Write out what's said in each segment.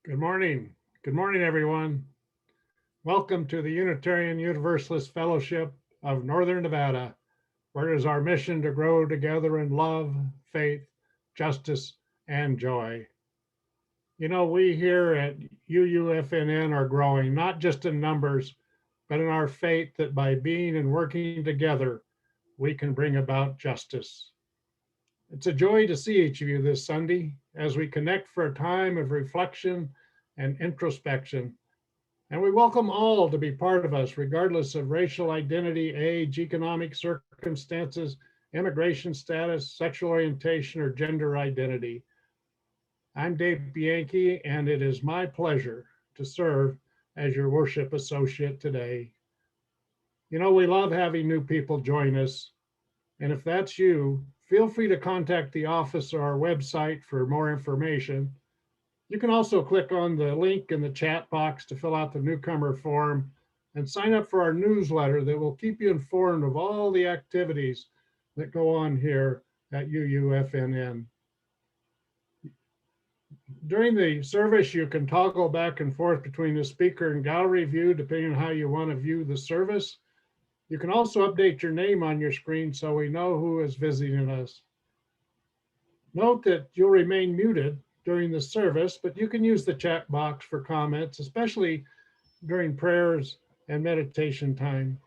Good morning. Good morning, everyone. Welcome to the Unitarian Universalist Fellowship of Northern Nevada, where it is our mission to grow together in love, faith, justice, and joy. We here at UUFNN are growing, not just in numbers, but in our faith that by being and working together, we can bring about justice. It's a joy to see each of you this Sunday as we connect for a time of reflection and introspection. And we welcome all to be part of us, regardless of racial identity, age, economic circumstances, immigration status, sexual orientation, or gender identity. I'm Dave Bianchi, and it is my pleasure to serve as your worship associate today. We love having new people join us. And if that's you, feel free to contact the office or our website for more information. You can also click on the link in the chat box to fill out the newcomer form and sign up for our newsletter that will keep you informed of all the activities that go on here at UUFNN. During the service, you can toggle back and forth between the speaker and gallery view, depending on how you want to view the service. You can also update your name on your screen so we know who is visiting us. Note that you'll remain muted during the service, but you can use the chat box for comments, especially during prayers and meditation time.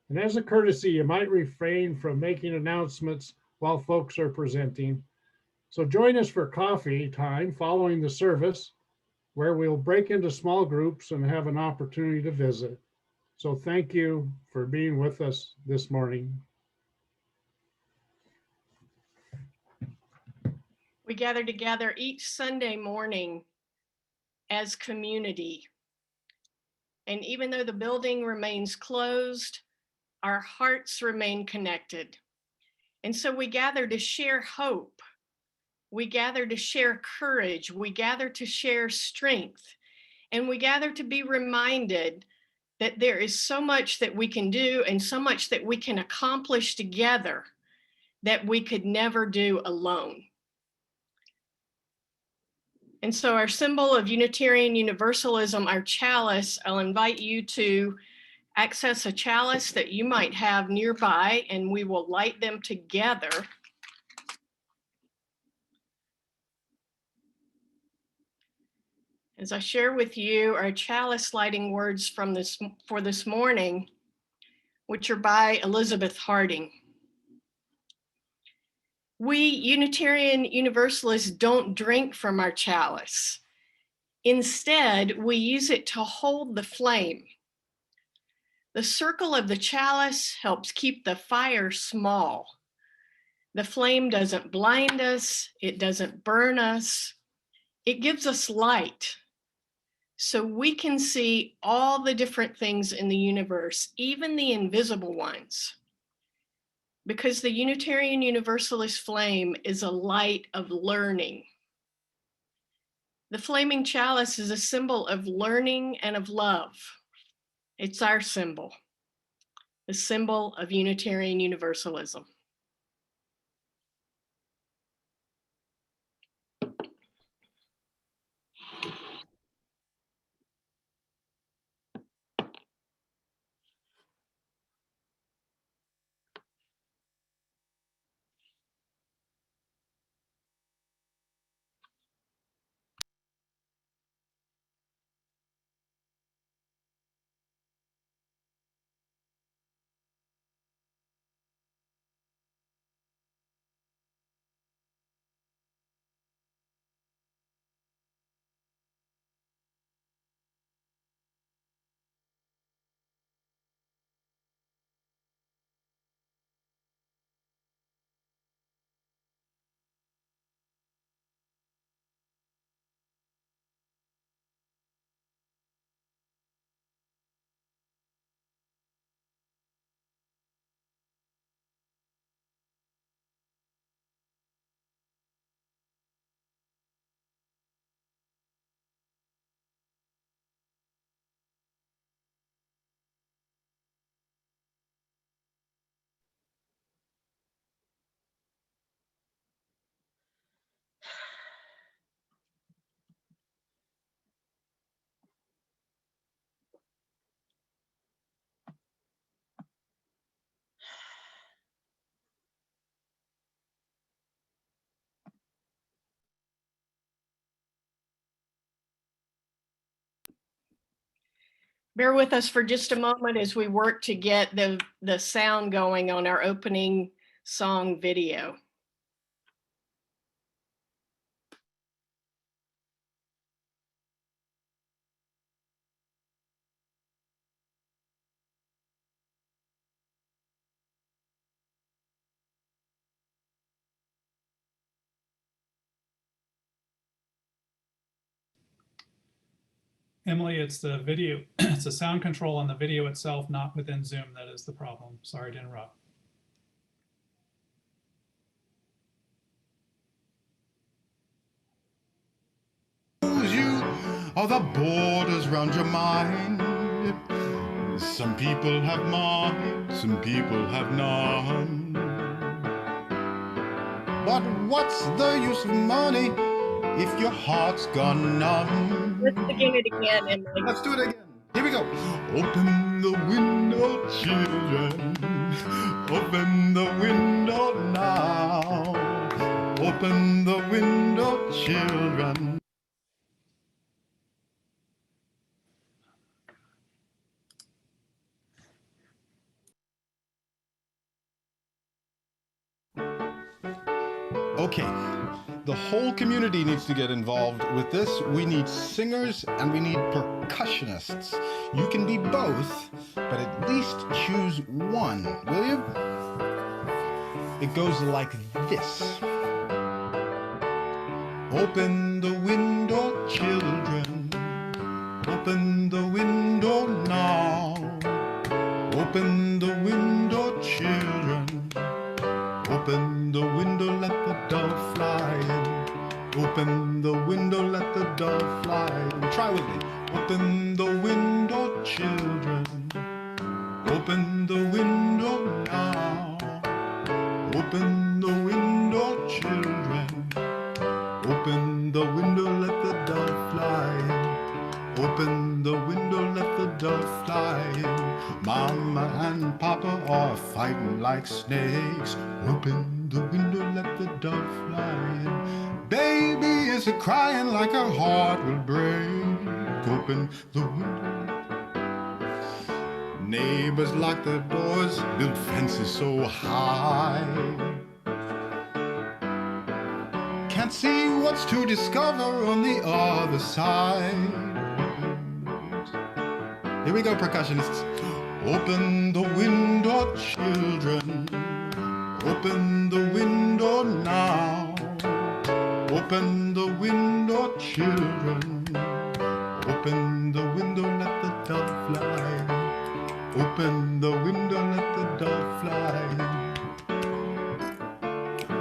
And as a courtesy, you might refrain from making announcements while folks are presenting. So join us for coffee time following the service, where we'll break into small groups and have an opportunity to visit. So thank you for being with us this morning. We gather together each Sunday morning as community. And even though the building remains closed, our hearts remain connected. And so we gather to share hope. We gather to share courage. We gather to share strength. And we gather to be reminded that there is so much that we can do and so much that we can accomplish together that we could never do alone. And so our symbol of Unitarian Universalism, our chalice, I'll invite you to access a chalice that you might have nearby, and we will light them together. As I share with you our chalice lighting words for this morning, which are by Elizabeth Harding. We Unitarian Universalists don't drink from our chalice. Instead, we use it to hold the flame. The circle of the chalice helps keep the fire small. The flame doesn't blind us, it doesn't burn us, it gives us light. So we can see all the different things in the universe, even the invisible ones. Because the Unitarian Universalist flame is a light of learning. The flaming chalice is a symbol of learning and of love. It's our symbol, the symbol of Unitarian Universalism. Bear with us for just a moment as we work to get the sound going on our opening song video. Emily, it's the video, it's the sound control on the video itself, not within Zoom, that is the problem. Sorry to interrupt. You are the borders round your mind. Some people have more, some people have none. But what's the use of money if your heart's gone numb? Let's begin it again, Emily. Let's do it again. Here we go. Open the window, children. Open the window now. Open the window, children. Okay, the whole community needs to get involved with this. We need singers and we need percussionists. You can be both, but at least choose one, will you? It goes like this. Open the window, children. Open the window now. Open the window, children. Open the window, let the dove fly in. Open the window, let the dove fly in. Try with me. Open the window, children. Open the window now. Open the window, children. Open the window, let the dove fly in. Open the window, let the dove fly in. Mama and Papa are fighting like snakes. Open the window, let the dove fly in. Baby is crying like her heart will break. Open the window. Neighbors lock their doors, build fences so high. Can't see what's to discover on the other side. Here we go, percussionists. Open the window, children. Open the window now. Open the window, children. Open the window, let the dove fly in. Open the window, let the dove fly in.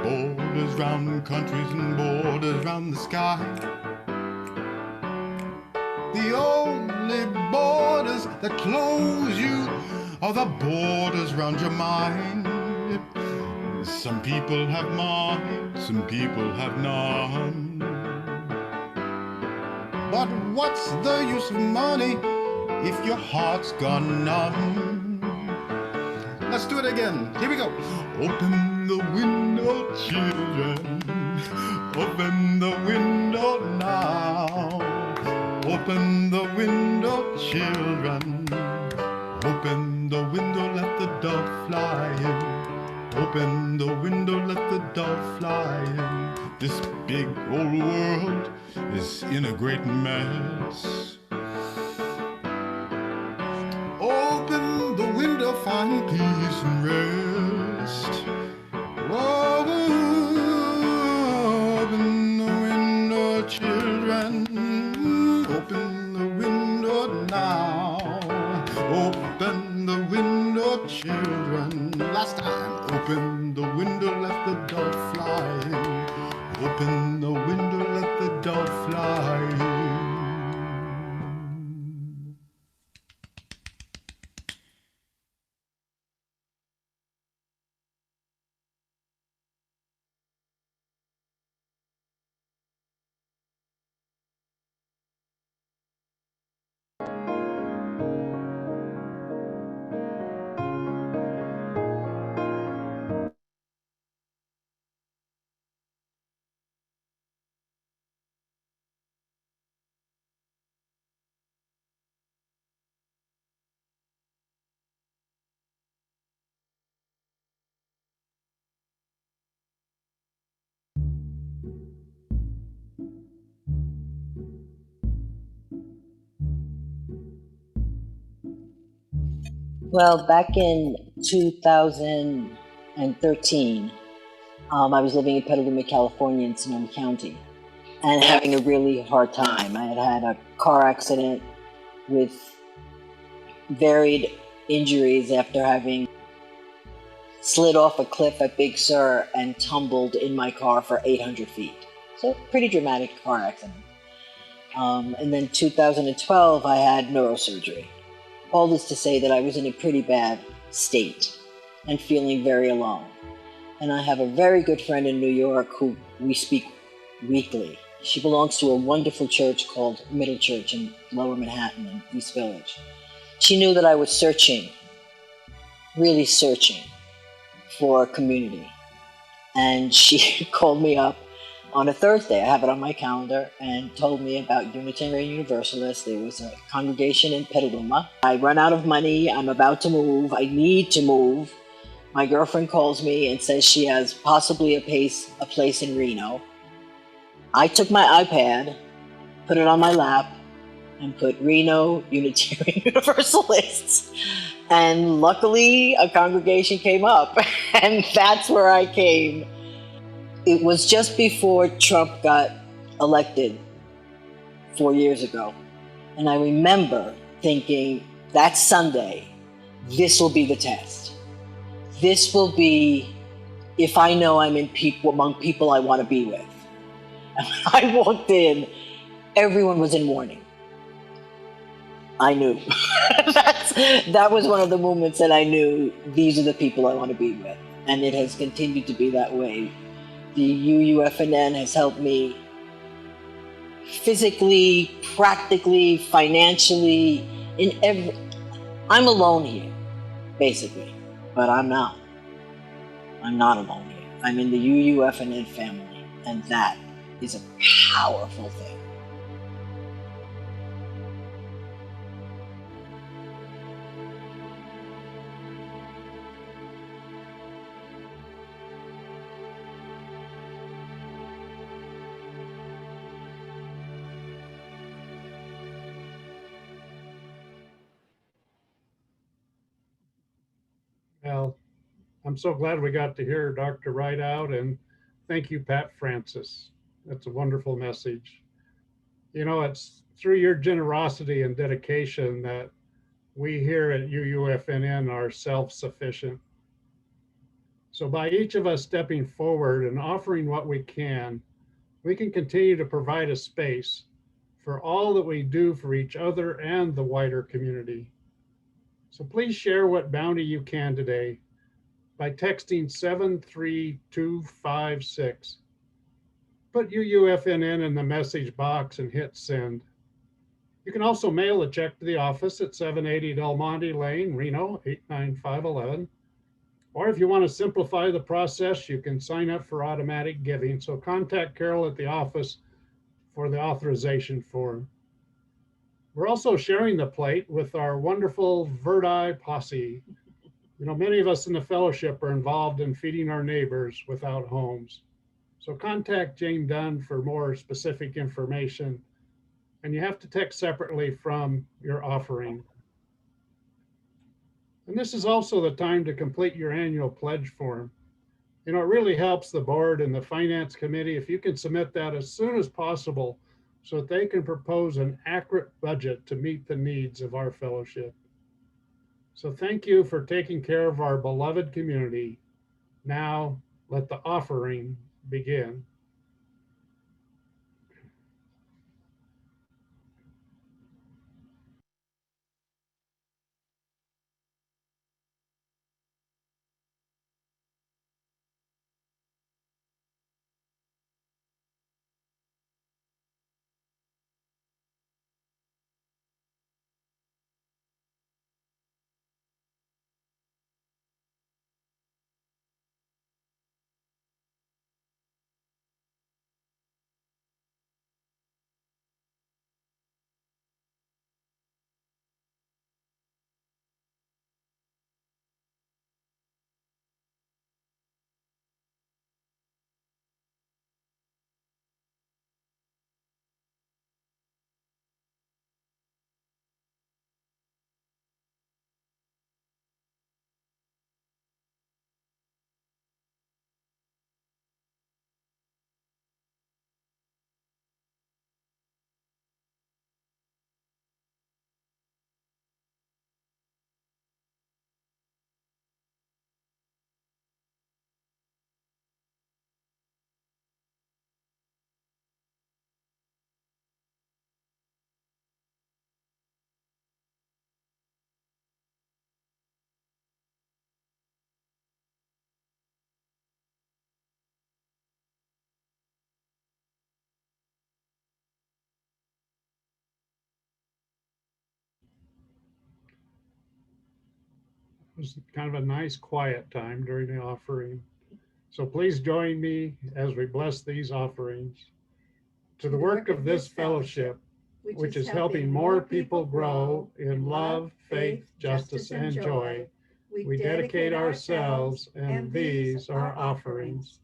Borders round countries and borders round the sky. The only borders that close you are the borders round your mind. Some people have more, some people have none. But what's the use of money if your heart's gone numb? Let's do it again. Here we go. Open the window, children. Open the window now. Open the window, children. Open the window, let the dove fly in. Open the window, let the dove fly in. This big old world is in a great mess. Open the window, find peace and rest. Open the window, children. Open the window now. Open the window, children. Last time. Open the window, let the dove fly in. Open the window, let the dove fly in. Well, back in 2013, I was living in Petaluma, California, in Sonoma County, and having a really hard time. I had a car accident with varied injuries after having slid off a cliff at Big Sur and tumbled in my car for 800 feet. So, pretty dramatic car accident. And then 2012, I had neurosurgery. All this to say that I was in a pretty bad state and feeling very alone. And I have a very good friend in New York who we speak weekly. She belongs to a wonderful church called Middle Church in Lower Manhattan in East Village. She knew that I was searching, really searching for community. And she called me up on a Thursday, I have it on my calendar, and told me about Unitarian Universalists. There was a congregation in Petaluma. I run out of money. I'm about to move. I need to move. My girlfriend calls me and says she has possibly a place in Reno. I took my iPad, put it on my lap, and put Reno Unitarian Universalists. And luckily, a congregation came up, and that's where I came. It was just before Trump got elected 4 years ago. And I remember thinking, that Sunday, this will be the test. This will be if I know I'm among people I want to be with. And when I walked in, everyone was in mourning. I knew. That was one of the moments that I knew these are the people I want to be with. And it has continued to be that way. The UUFNN has helped me physically, practically, financially, I'm alone here, basically, but I'm not. I'm not alone here. I'm in the UUFNN family, and that is a powerful thing. Well, I'm so glad we got to hear Dr. Rideout, and thank you, Pat Francis. That's a wonderful message. You know, it's through your generosity and dedication that we here at UUFNN are self-sufficient. So by each of us stepping forward and offering what we can continue to provide a space for all that we do for each other and the wider community. So please share what bounty you can today by texting 73256. Put UUFNN in the message box and hit send. You can also mail a check to the office at 780 Del Monte Lane, Reno, 89511. Or if you want to simplify the process, you can sign up for automatic giving. So contact Carol at the office for the authorization form. We're also sharing the plate with our wonderful Verdi posse. You know, many of us in the fellowship are involved in feeding our neighbors without homes. So contact Jane Dunn for more specific information. And you have to text separately from your offering. And this is also the time to complete your annual pledge form. You know, it really helps the board and the finance committee if you can submit that as soon as possible so that they can propose an accurate budget to meet the needs of our fellowship. So thank you for taking care of our beloved community. Now let the offering begin. was kind of a nice quiet time during the offering. So please join me as we bless these offerings to the work of this fellowship, which is helping more people grow in love, faith, justice, and joy. We dedicate ourselves, and these are offerings.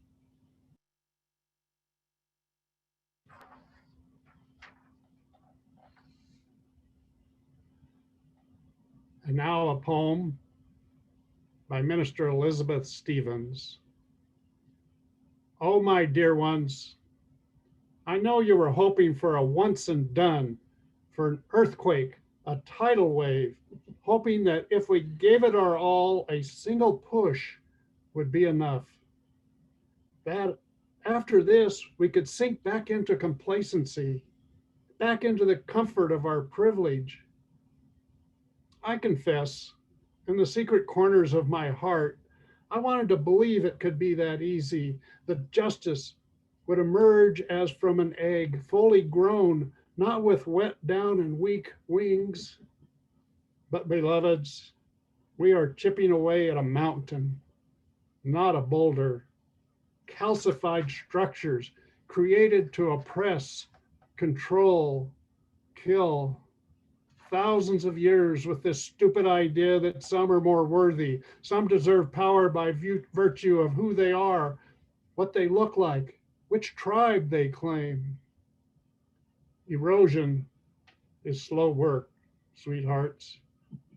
And now a poem by Minister Elizabeth Stevens. Oh, my dear ones, I know you were hoping for a once and done, for an earthquake, a tidal wave, hoping that if we gave it our all, a single push would be enough. That after this, we could sink back into complacency, back into the comfort of our privilege. I confess, in the secret corners of my heart, I wanted to believe it could be that easy, that justice would emerge as from an egg, fully grown, not with wet down and weak wings. But beloveds, we are chipping away at a mountain, not a boulder. Calcified structures created to oppress, control, kill. Thousands of years with this stupid idea that some are more worthy, some deserve power by virtue of who they are, what they look like, which tribe they claim. Erosion is slow work, sweethearts.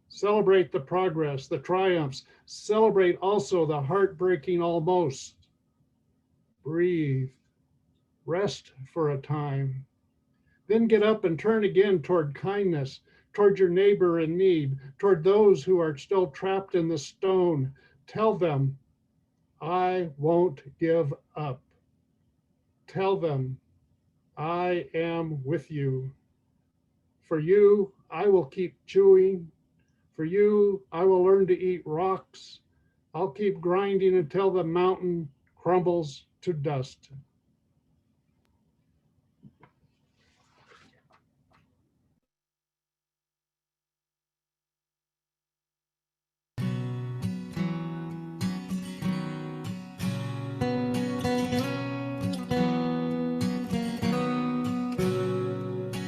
Celebrate the progress, the triumphs. Celebrate also the heartbreaking almost. Breathe. Rest for a time. Then get up and turn again toward kindness, toward your neighbor in need, toward those who are still trapped in the stone. Tell them, I won't give up. Tell them, I am with you. For you, I will keep chewing. For you, I will learn to eat rocks. I'll keep grinding until the mountain crumbles to dust.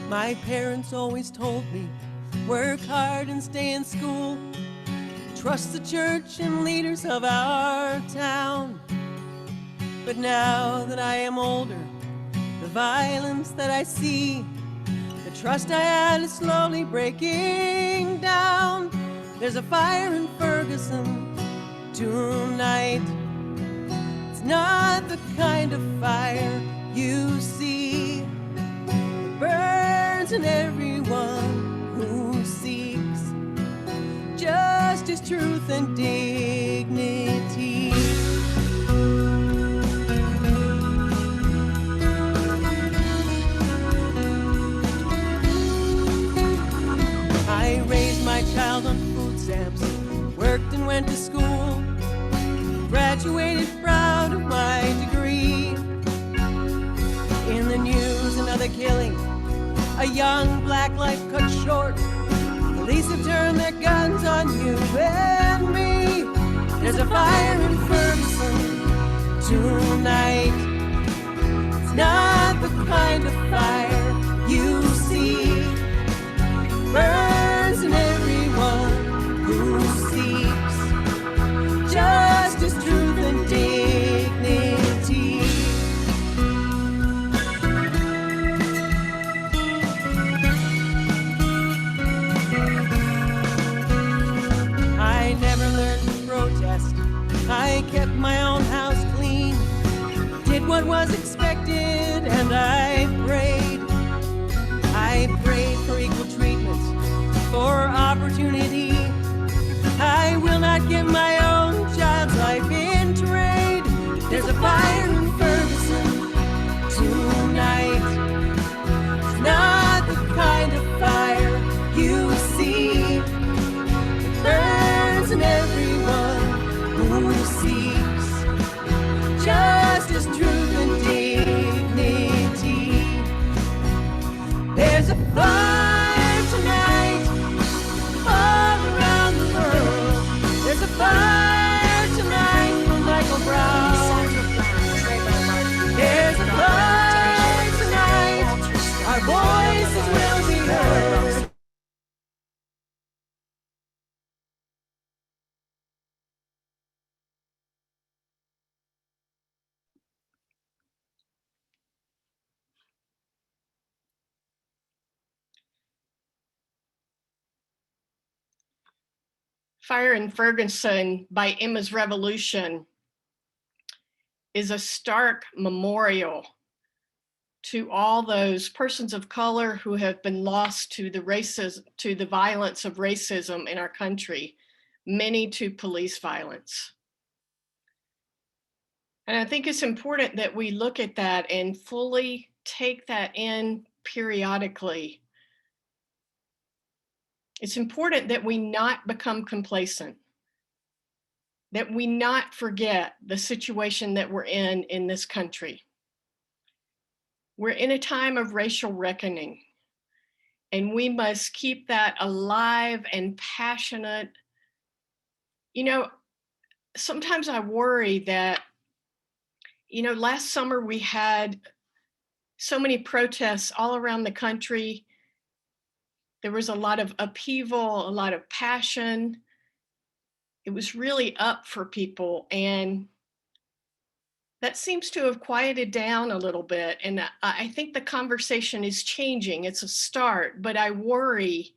My parents always told me, work hard and stay in school. Trust the church and leaders of our town. But now that I am older, the violence that I see, the trust I had is slowly breaking down. There's a fire in Ferguson tonight. It's not the kind of fire you see. It burns in everyone who seeks justice, truth, and dignity. I raised my child on food stamps, worked and went to school, graduated proud of my degree. In the news, another killing, a young black life cut short. Police have turned their guns on you and me. There's a fire in Ferguson tonight. It's not the kind of fire you see. Burns in everyone who seeks justice, truth, and dignity. I never learned to protest. I kept my own house clean, did what was expected, and I prayed. I prayed for equal treatment, for opportunity. I will not give my own child's life in trade. There's a fire in Ferguson tonight. It's not the kind of fire you see. It burns in everyone who seeks justice, truth, and dignity. There's a fire tonight all around the world. There's a Fire in Ferguson by Emma's Revolution is a stark memorial to all those persons of color who have been lost to the violence of racism in our country, many to police violence. And I think it's important that we look at that and fully take that in periodically. It's important that we not become complacent, that we not forget the situation that we're in this country. We're in a time of racial reckoning, and we must keep that alive and passionate. You know, sometimes I worry that, last summer we had so many protests all around the country. There was a lot of upheaval, a lot of passion. It was really up for people, and that seems to have quieted down a little bit. And I think the conversation is changing. It's a start, but I worry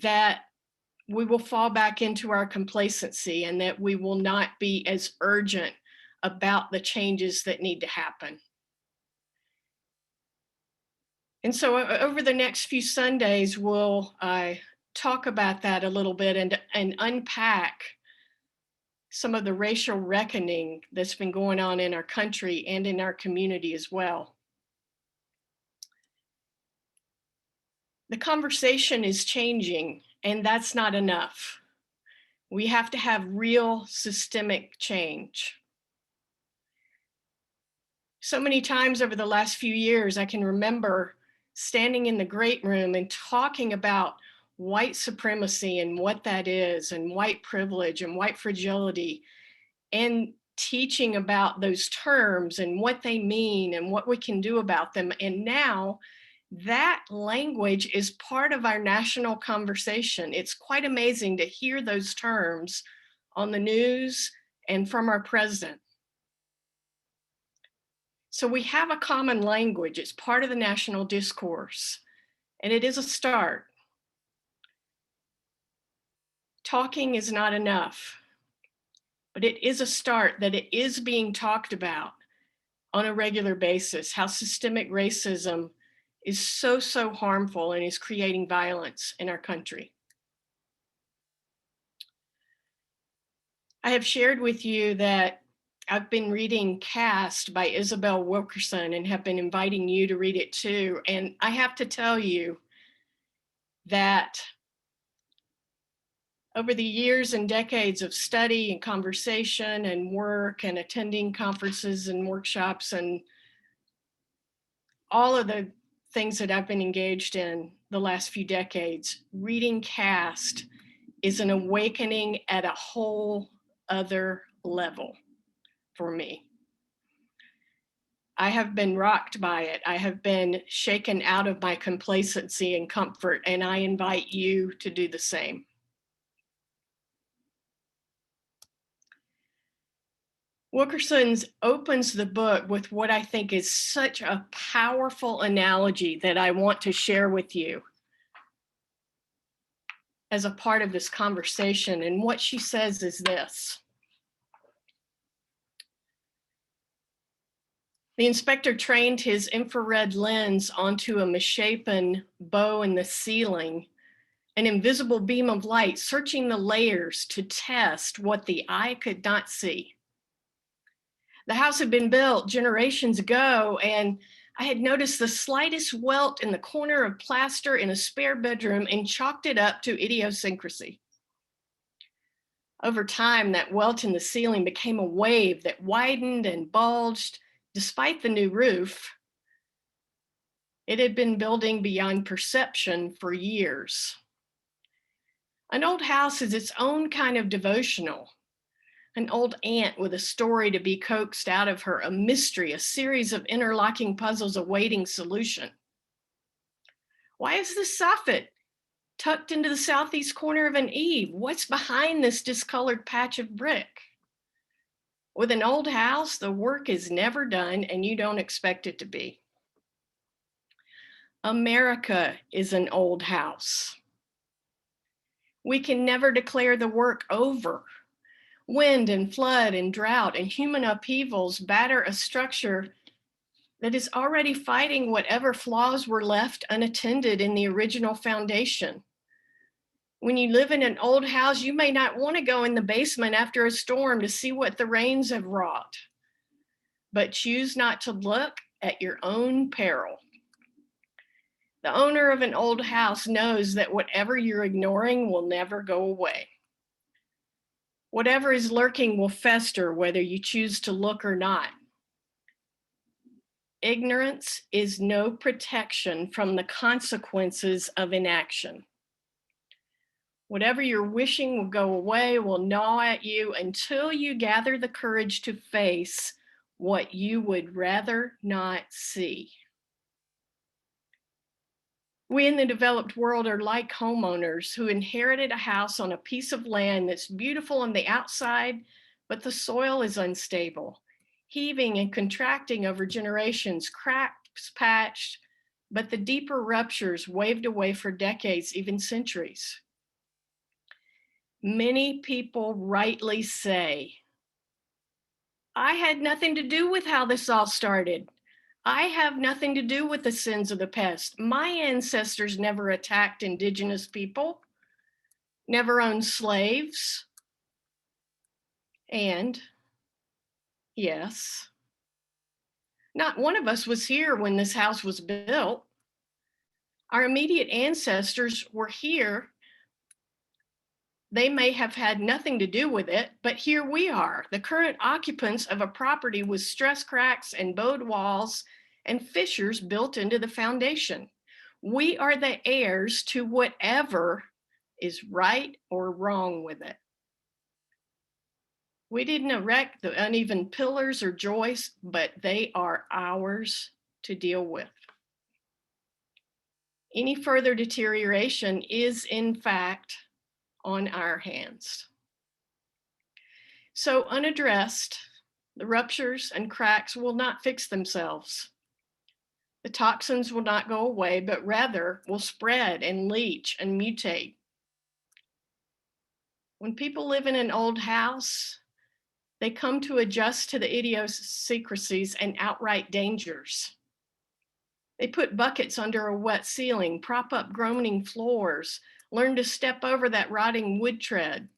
that we will fall back into our complacency and that we will not be as urgent about the changes that need to happen. And so over the next few Sundays, we'll talk about that a little bit and unpack some of the racial reckoning that's been going on in our country and in our community as well. The conversation is changing, and that's not enough. We have to have real systemic change. So many times over the last few years, I can remember standing in the great room and talking about white supremacy and what that is, and white privilege and white fragility, and teaching about those terms and what they mean and what we can do about them. And now that language is part of our national conversation. It's quite amazing to hear those terms on the news and from our president. So we have a common language. It's part of the national discourse, and it is a start. Talking is not enough, but it is a start that it is being talked about on a regular basis, how systemic racism is so harmful and is creating violence in our country. I have shared with you that I've been reading Caste by Isabel Wilkerson and have been inviting you to read it too. And I have to tell you that over the years and decades of study and conversation and work and attending conferences and workshops and all of the things that I've been engaged in the last few decades, reading Caste is an awakening at a whole other level for me. I have been rocked by it. I have been shaken out of my complacency and comfort, and I invite you to do the same. Wilkerson opens the book with what I think is such a powerful analogy that I want to share with you as a part of this conversation. And what she says is this. The inspector trained his infrared lens onto a misshapen bow in the ceiling, an invisible beam of light searching the layers to test what the eye could not see. The house had been built generations ago, and I had noticed the slightest welt in the corner of plaster in a spare bedroom and chalked it up to idiosyncrasy. Over time, that welt in the ceiling became a wave that widened and bulged despite the new roof. It had been building beyond perception for years. An old house is its own kind of devotional. An old aunt with a story to be coaxed out of her, a mystery, a series of interlocking puzzles awaiting solution. Why is this soffit tucked into the southeast corner of an eave? What's behind this discolored patch of brick? With an old house, the work is never done and you don't expect it to be. America is an old house. We can never declare the work over. Wind and flood and drought and human upheavals batter a structure that is already fighting whatever flaws were left unattended in the original foundation. When you live in an old house, you may not want to go in the basement after a storm to see what the rains have wrought, but choose not to look at your own peril. The owner of an old house knows that whatever you're ignoring will never go away. Whatever is lurking will fester whether you choose to look or not. Ignorance is no protection from the consequences of inaction. Whatever you're wishing will go away will gnaw at you until you gather the courage to face what you would rather not see. We in the developed world are like homeowners who inherited a house on a piece of land that's beautiful on the outside, but the soil is unstable, heaving and contracting over generations, cracks patched, but the deeper ruptures waved away for decades, even centuries. Many people rightly say, I had nothing to do with how this all started. I have nothing to do with the sins of the past. My ancestors never attacked indigenous people, never owned slaves. And yes, not one of us was here when this house was built. Our immediate ancestors were here. They may have had nothing to do with it, but here we are, the current occupants of a property with stress cracks and bowed walls and fissures built into the foundation. We are the heirs to whatever is right or wrong with it. We didn't erect the uneven pillars or joists, but they are ours to deal with. Any further deterioration is, in fact, on our hands. So unaddressed, the ruptures and cracks will not fix themselves. The toxins will not go away, but rather will spread and leach and mutate. When people live in an old house, they come to adjust to the idiosyncrasies and outright dangers. They put buckets under a wet ceiling, prop up groaning floors, learn to step over that rotting wood tread.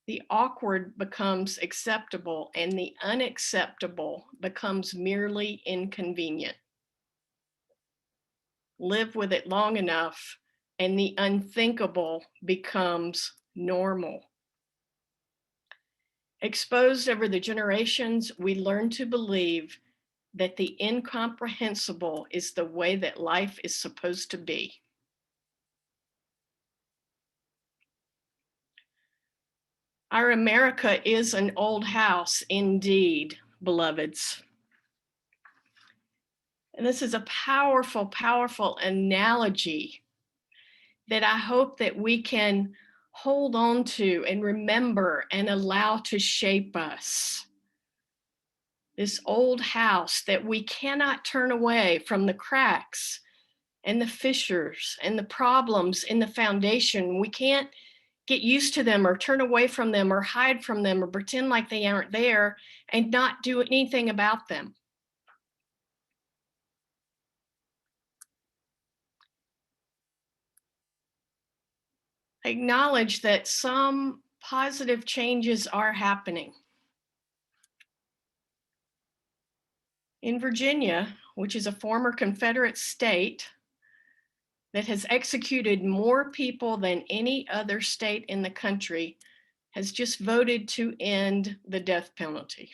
The awkward becomes acceptable and the unacceptable becomes merely inconvenient. Live with it long enough and the unthinkable becomes normal. Exposed over the generations, we learn to believe that the incomprehensible is the way that life is supposed to be. Our America is an old house indeed, beloveds. And this is a powerful, powerful analogy that I hope that we can hold on to and remember and allow to shape us. This old house that we cannot turn away from the cracks and the fissures and the problems in the foundation. We can't get used to them or turn away from them or hide from them or pretend like they aren't there and not do anything about them. Acknowledge that some positive changes are happening. In Virginia, which is a former Confederate state that has executed more people than any other state in the country, has just voted to end the death penalty.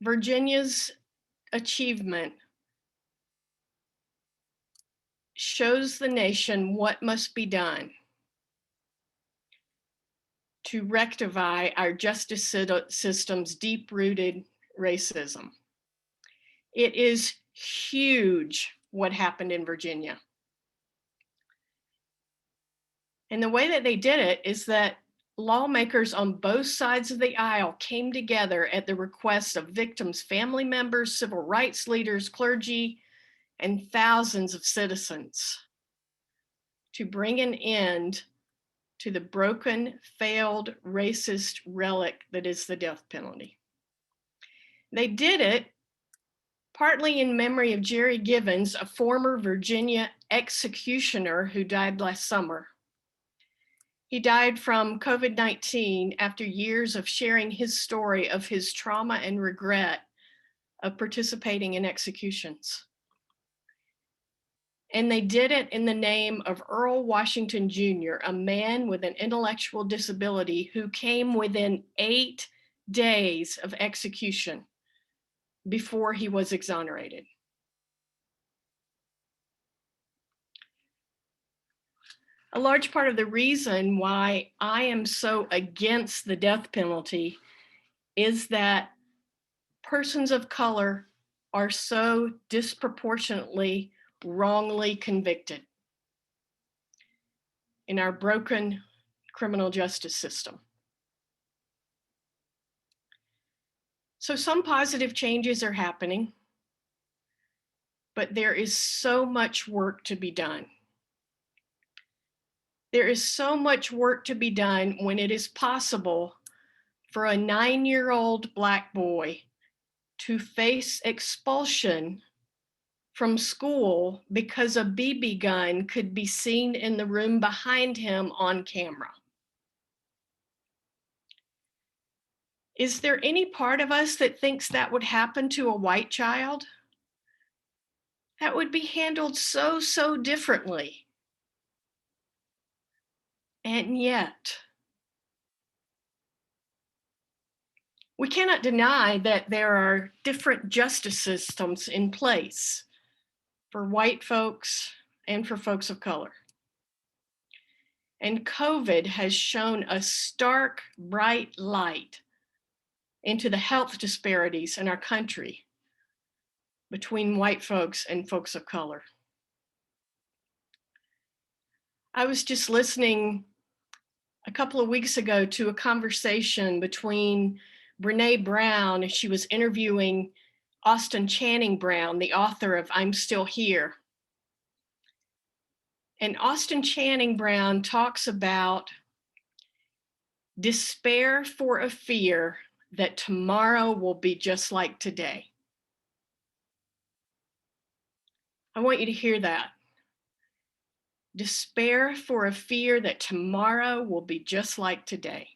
Virginia's achievement shows the nation what must be done to rectify our justice system's deep-rooted racism. It is huge what happened in Virginia. And the way that they did it is that lawmakers on both sides of the aisle came together at the request of victims' family members, civil rights leaders, clergy, and thousands of citizens to bring an end to the broken, failed, racist relic that is the death penalty. They did it partly in memory of Jerry Givens, a former Virginia executioner who died last summer. He died from COVID-19 after years of sharing his story of his trauma and regret of participating in executions. And they did it in the name of Earl Washington Jr., a man with an intellectual disability who came within 8 days of execution before he was exonerated. A large part of the reason why I am so against the death penalty is that persons of color are so disproportionately wrongly convicted in our broken criminal justice system. So some positive changes are happening, but there is so much work to be done. There is so much work to be done when it is possible for a 9-year-old Black boy to face expulsion from school because a BB gun could be seen in the room behind him on camera. Is there any part of us that thinks that would happen to a white child? That would be handled so differently. And yet, we cannot deny that there are different justice systems in place for white folks and for folks of color. And COVID has shown a stark, bright light into the health disparities in our country between white folks and folks of color. I was just listening a couple of weeks ago to a conversation between Brene Brown, and she was interviewing Austin Channing Brown, the author of I'm Still Here. And Austin Channing Brown talks about despair for a fear that tomorrow will be just like today. I want you to hear that. Despair for a fear that tomorrow will be just like today.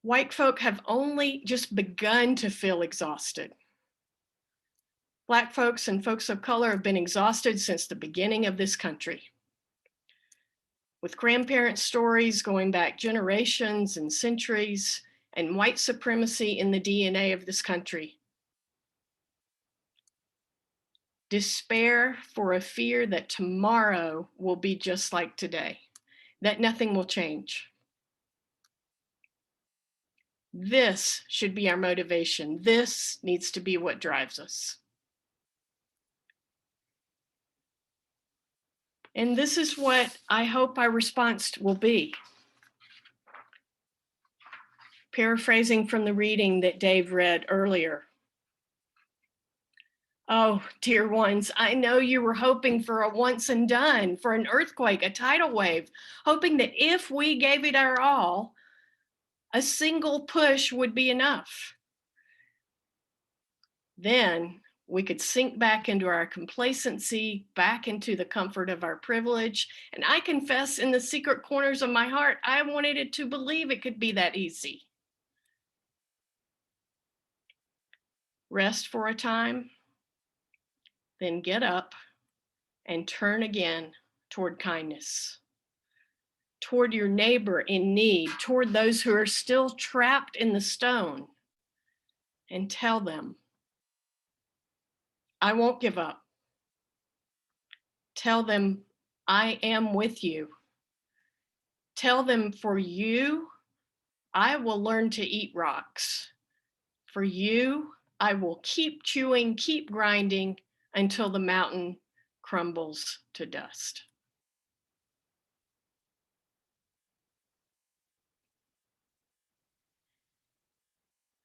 White folk have only just begun to feel exhausted. Black folks and folks of color have been exhausted since the beginning of this country. With grandparent stories going back generations and centuries, and white supremacy in the DNA of this country. Despair for a fear that tomorrow will be just like today, that nothing will change. This should be our motivation. This needs to be what drives us. And this is what I hope our response will be. Paraphrasing from the reading that Dave read earlier. Oh, dear ones, I know you were hoping for a once and done, for an earthquake, a tidal wave, hoping that if we gave it our all, a single push would be enough. Then we could sink back into our complacency, back into the comfort of our privilege. And I confess in the secret corners of my heart, I wanted it to believe it could be that easy. Rest for a time, then get up and turn again toward kindness, toward your neighbor in need, toward those who are still trapped in the stone, and tell them, I won't give up. Tell them, I am with you. Tell them, for you, I will learn to eat rocks. For you, I will keep chewing, keep grinding until the mountain crumbles to dust.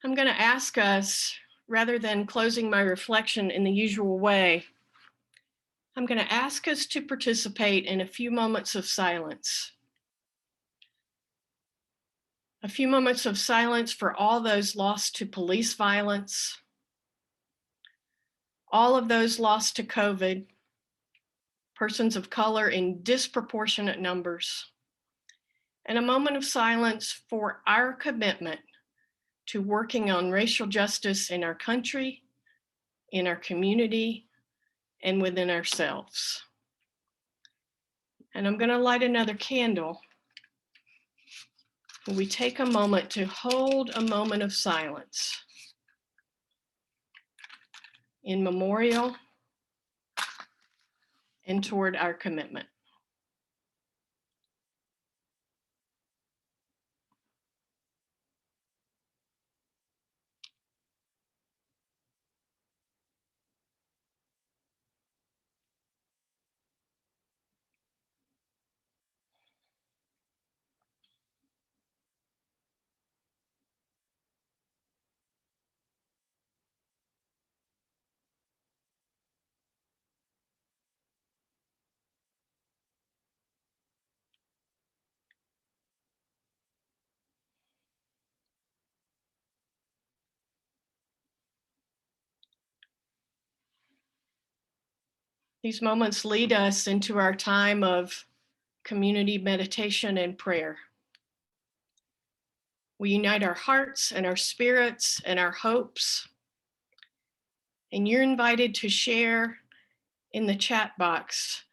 I'm going to ask us, rather than closing my reflection in the usual way, I'm going to ask us to participate in a few moments of silence. A few moments of silence for all those lost to police violence, all of those lost to COVID, persons of color in disproportionate numbers, and a moment of silence for our commitment to working on racial justice in our country, in our community, and within ourselves. And I'm going to light another candle. We take a moment to hold a moment of silence in memorial and toward our commitment. These moments lead us into our time of community meditation and prayer. We unite our hearts and our spirits and our hopes. And you're invited to share in the chat box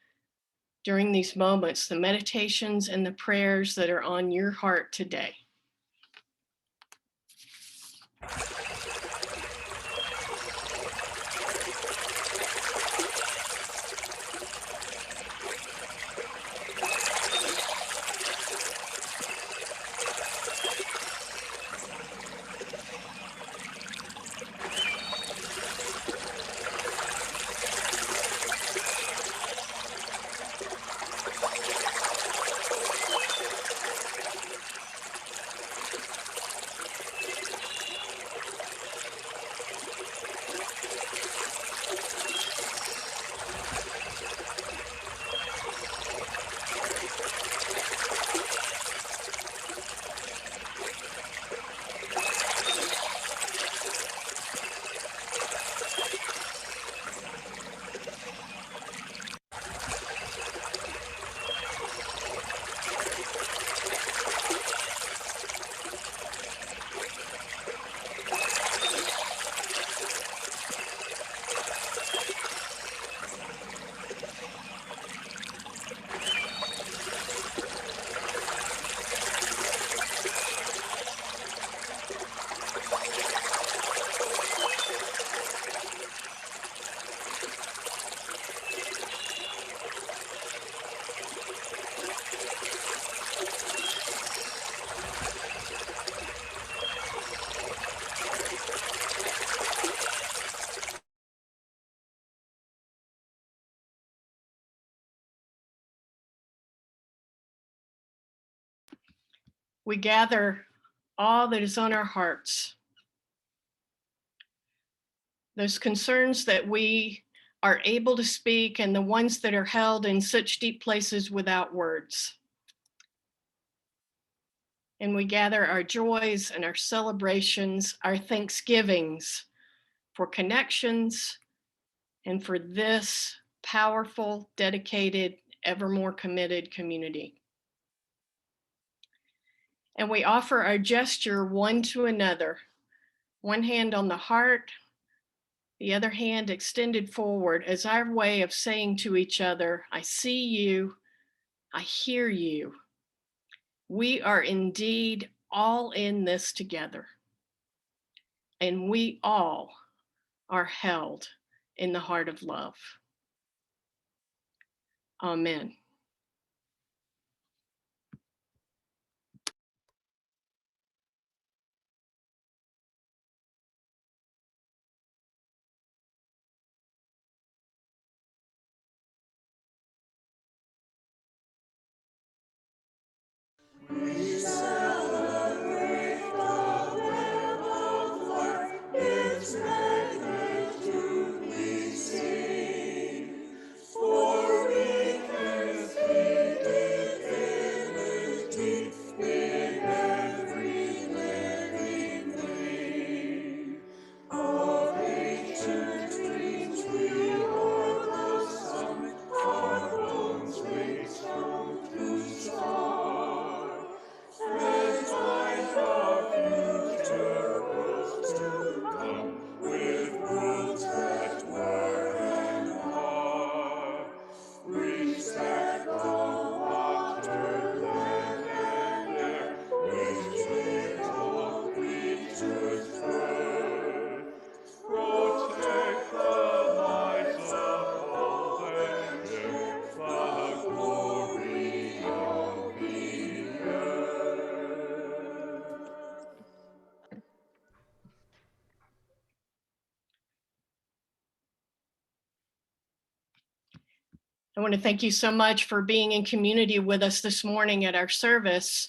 during these moments the meditations and the prayers that are on your heart today. We gather all that is on our hearts, those concerns that we are able to speak and the ones that are held in such deep places without words. And we gather our joys and our celebrations, our thanksgivings for connections and for this powerful, dedicated, ever more committed community. And we offer our gesture one to another, one hand on the heart, the other hand extended forward as our way of saying to each other, I see you, I hear you. We are indeed all in this together. And we all are held in the heart of love. Amen. We celebrate the birth of I want to thank you so much for being in community with us this morning at our service.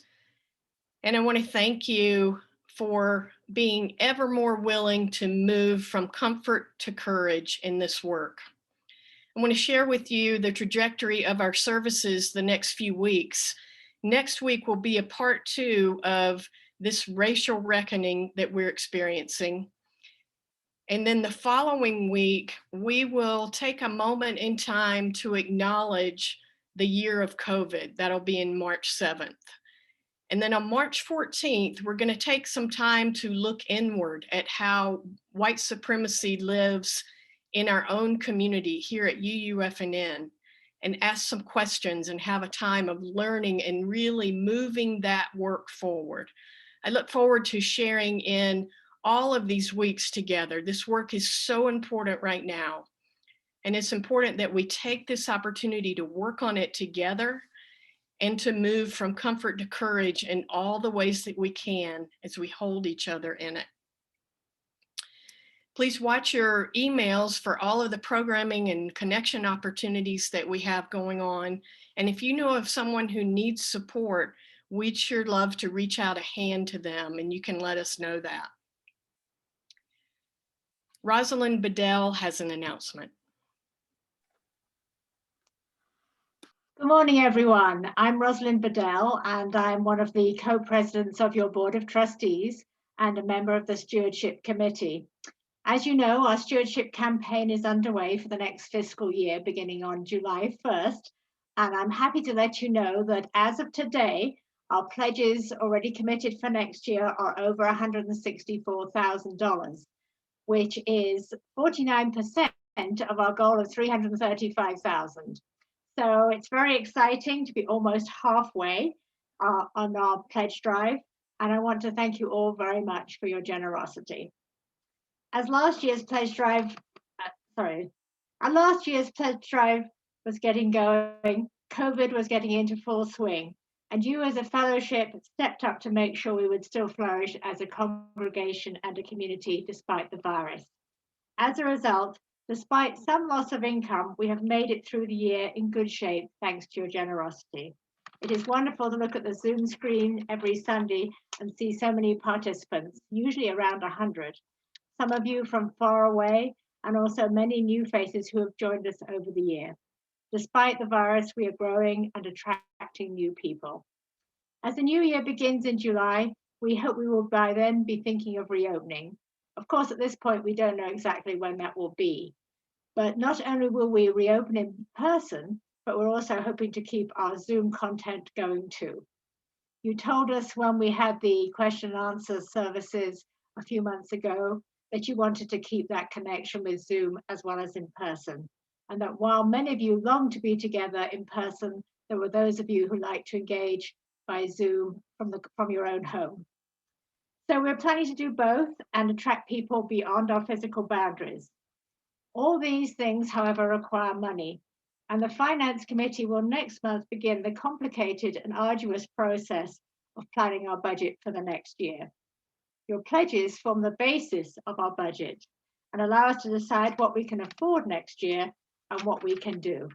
And I want to thank you for being ever more willing to move from comfort to courage in this work. I want to share with you the trajectory of our services the next few weeks. Next week will be a part 2 of this racial reckoning that we're experiencing. And then the following week, we will take a moment in time to acknowledge the year of COVID. That'll be in March 7th. And then on March 14th, we're going to take some time to look inward at how white supremacy lives in our own community here at UUFNN, and ask some questions and have a time of learning and really moving that work forward. I look forward to sharing in all of these weeks together. This work is so important right now. And it's important that we take this opportunity to work on it together and to move from comfort to courage in all the ways that we can as we hold each other in it. Please watch your emails for all of the programming and connection opportunities that we have going on. And if you know of someone who needs support, we'd sure love to reach out a hand to them, and you can let us know that. Rosalind Bedell has an announcement. Good morning, everyone. I'm Rosalind Bedell, and I'm one of the co-presidents of your Board of Trustees and a member of the Stewardship Committee. As you know, our stewardship campaign is underway for the next fiscal year, beginning on July 1st. And I'm happy to let you know that as of today, our pledges already committed for next year are over $164,000, which is 49% of our goal of $335,000. So it's very exciting to be almost halfway on our pledge drive. And I want to thank you all very much for your generosity. As last year's pledge drive was getting going, COVID was getting into full swing. And you as a fellowship stepped up to make sure we would still flourish as a congregation and a community despite the virus. As a result, despite some loss of income, we have made it through the year in good shape thanks to your generosity. It is wonderful to look at the Zoom screen every Sunday and see so many participants, usually around 100. Some of you from far away, and also many new faces who have joined us over the year. Despite the virus, we are growing and attracting new people. As the new year begins in July, we hope we will by then be thinking of reopening. Of course, at this point, we don't know exactly when that will be. But not only will we reopen in person, but we're also hoping to keep our Zoom content going too. You told us when we had the question and answer services a few months ago that you wanted to keep that connection with Zoom as well as in person. And that while many of you long to be together in person, there were those of you who like to engage by Zoom from your own home. So we're planning to do both and attract people beyond our physical boundaries. All these things, however, require money. And the Finance Committee will next month begin the complicated and arduous process of planning our budget for the next year. Your pledges form the basis of our budget and allow us to decide what we can afford next year and what we can do.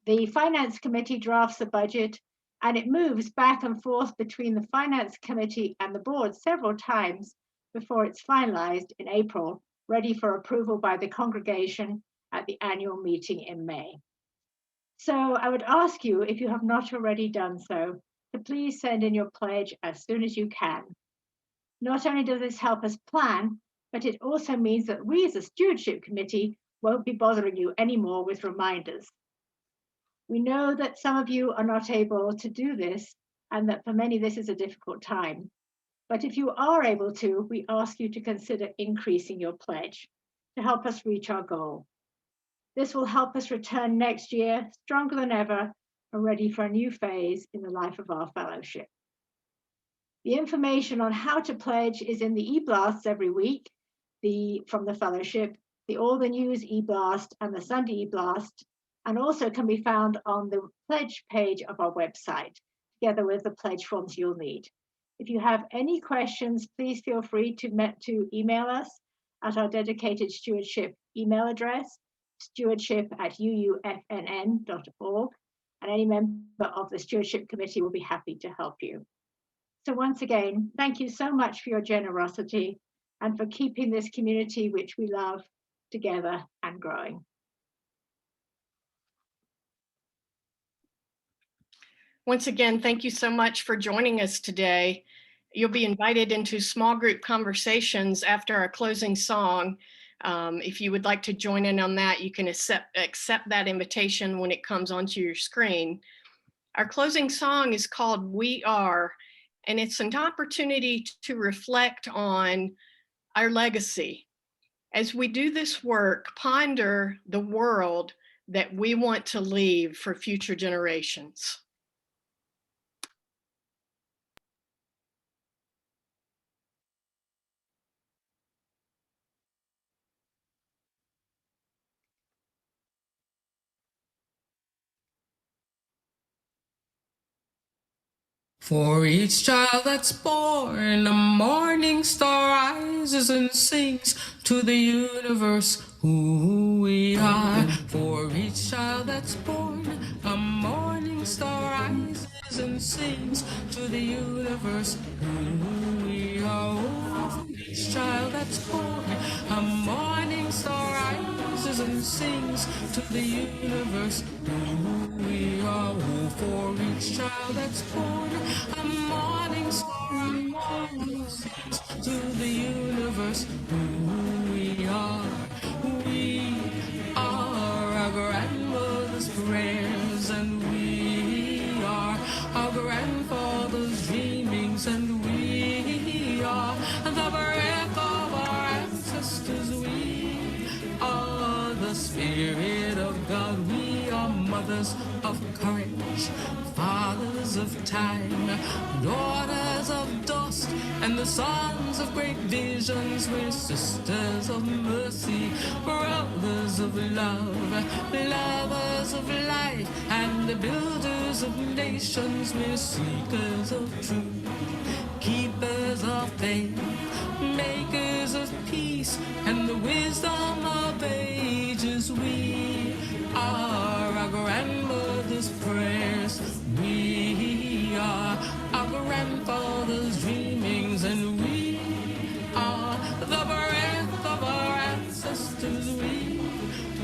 The Finance Committee drafts the budget, and it moves back and forth between the Finance Committee and the board several times before it's finalized in April, ready for approval by the congregation at the annual meeting in May. So I would ask you, if you have not already done so, to please send in your pledge as soon as you can. Not only does this help us plan, but it also means that we as a stewardship committee won't be bothering you anymore with reminders. We know that some of you are not able to do this, and that for many this is a difficult time. But if you are able to, we ask you to consider increasing your pledge to help us reach our goal. This will help us return next year stronger than ever and ready for a new phase in the life of our fellowship. The information on how to pledge is in the e-blasts every week, from the fellowship, the All the News e-blast and the Sunday e-blast, and also can be found on the pledge page of our website, together with the pledge forms you'll need. If you have any questions, please feel free to email us at our dedicated stewardship email address, stewardship@uufnn.org, and any member of the Stewardship Committee will be happy to help you. So once again, thank you so much for your generosity and for keeping this community which we love together and growing. Once again, thank you so much for joining us today. You'll be invited into small group conversations after our closing song. If you would like to join in on that, you can accept that invitation when it comes onto your screen. Our closing song is called We Are, and it's an opportunity to reflect on our legacy. As we do this work, ponder the world that we want to leave for future generations. For each child that's born, a morning star rises and sings to the universe who we are. For each child that's born, a morning star rises and sings to the universe who we are. For each child that's born, a morning star rises and sings to the universe who we are. For each child that's born, a morning star rises and sings to the universe who we are. We are our grandmother's prayers, and we are our grandfather's dreamings, and we are the breath of our ancestors. We are the Spirit of God. We are mothers of courage, fathers of time, daughters of dust, and the sons of great visions. We're sisters of mercy, brothers of love, lovers of life, and the builders of nations. We're seekers of truth, keepers of faith, makers of peace, and the wisdom of ages. We are our grandmother's prayers. We are our grandfather's dreamings, and we are the breath of our ancestors. We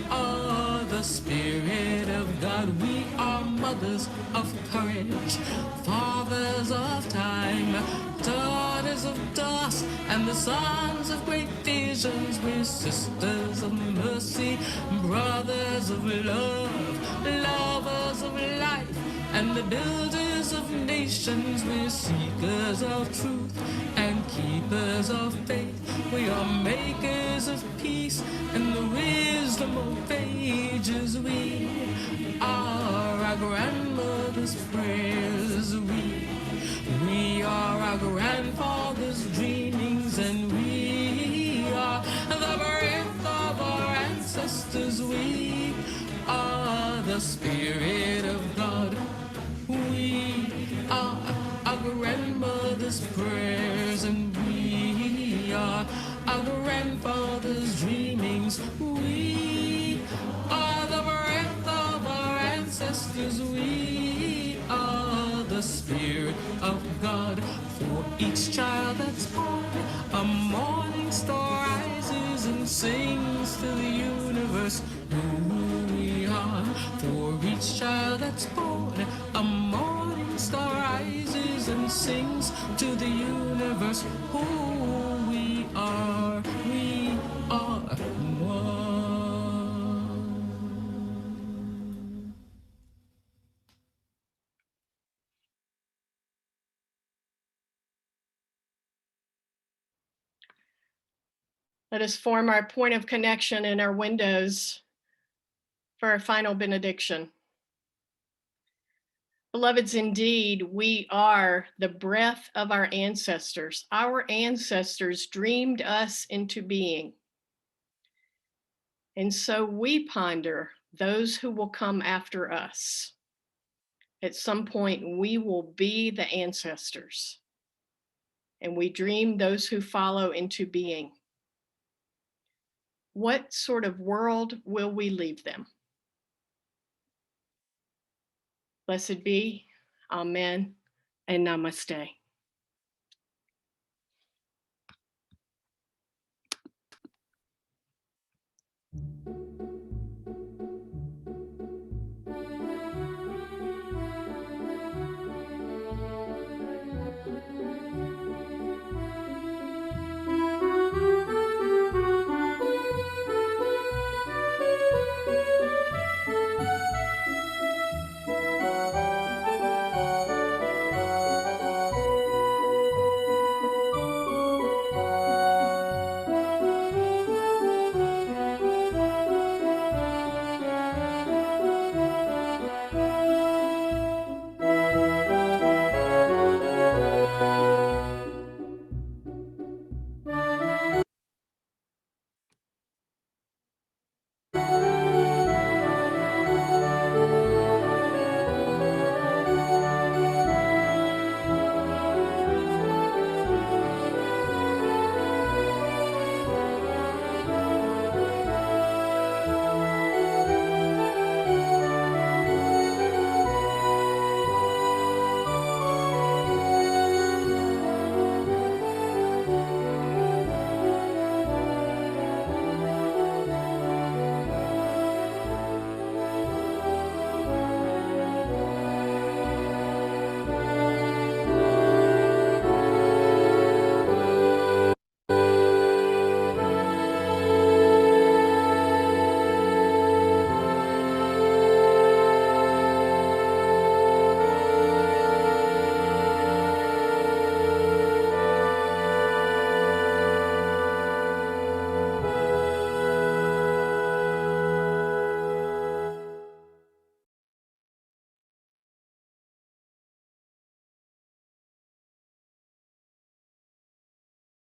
are the Spirit of God. We are mothers of courage, fathers of time, daughters of dust, and the sons of great visions. We're sisters of mercy, brothers of love, lovers of life, and the builders of nations. We're seekers of truth and keepers of faith. We are makers of peace and the wisdom of ages. We are our grandmother's prayers. We are our grandfather's dreamings, and we are the breath of our ancestors. We are the Spirit of God. We are our grandmother's prayers, and we are our grandfather's dreamings. We are the breath of our ancestors. We are the Spirit of God. For each child that's born, a morning star rises and sings to the universe who we are. For each child that's born, a morning star rises and sings to the universe who we are. We are one. Let us form our point of connection in our windows for our final benediction. Beloveds, indeed, we are the breath of our ancestors. Our ancestors dreamed us into being. And so we ponder those who will come after us. At some point, we will be the ancestors. And we dream those who follow into being. What sort of world will we leave them? Blessed be, amen, and namaste.